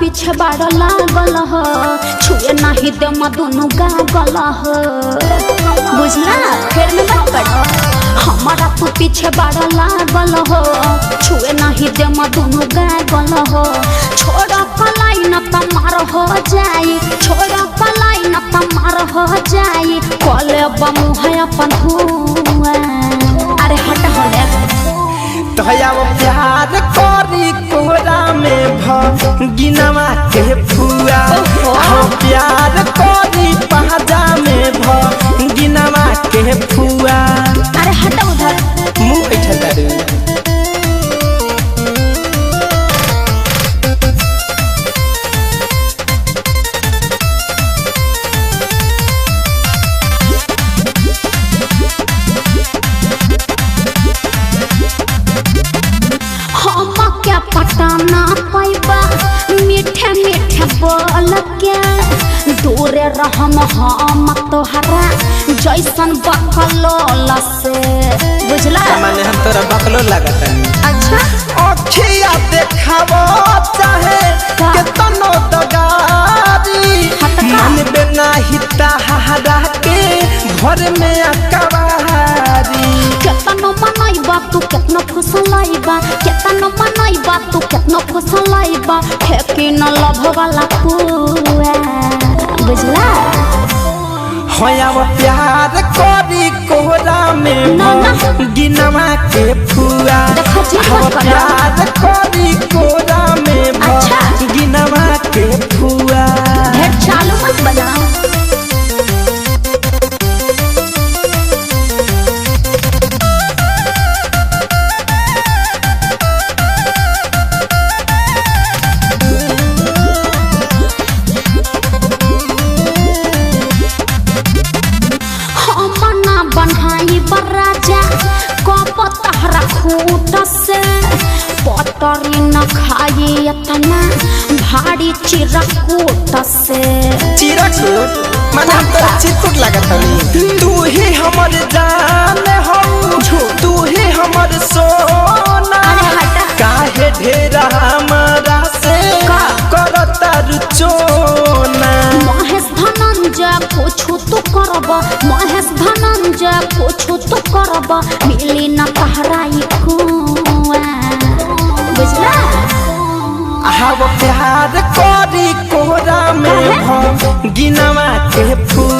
पीछे बाड़ लागल हो छुए नहीं दे मधुनु गागल हो बुझला फिर में मत पड़ो हमारा तू पीछे बाड़ लागल हो छुए नहीं दे मधुनु गागल हो छोड़ पलाई न तमार हो जाई छोड़ पलाई न तमार हो जाई कले बमु है अपन हुआ अरे हट होले तया प्यार करी कोरा में गिनवा के फुआ प्यार करी पहाजा में गिनवा के फुआ अरे हट उधर मुँह ऐठा तारे पटाना पैबा मीठे मीठे बोल के दूरे रहम हम तोहरा जैसन बकलोल से बुझला माने हम तोरा बकलो लागत अच्छा अखिया देखावो चाहे केतनो दगारी मन बिना हिता हरा के घर में अकवारी केतनो मनैबा तू केतनो फुसलैबा केतनो मनैबा तू केतनो फुसलैबा ठेकी न लभ वाला कुआ बुझला होया वो प्यार करी कोहरा में गिनवा के फुआ प्यार करी कोहरा में गिनवा के फुआ ढेर चालू मत बना बनाई बराजा कप तहरा खूट से पटरी न खाई इतना भारी चिरकूट से चिरकूट मन हम तो चिरकूट लागत हनी तू ही हमर जान हो तू ही हमर सोना काहे ढेरा हमरा से करता रुचोना महेश धनंजय कुछ तो करब महेश धनंजय कुछ तो करब मिली न तहराई कुआ बुझला वो प्यार करी कोहरा में गिनवा के फूल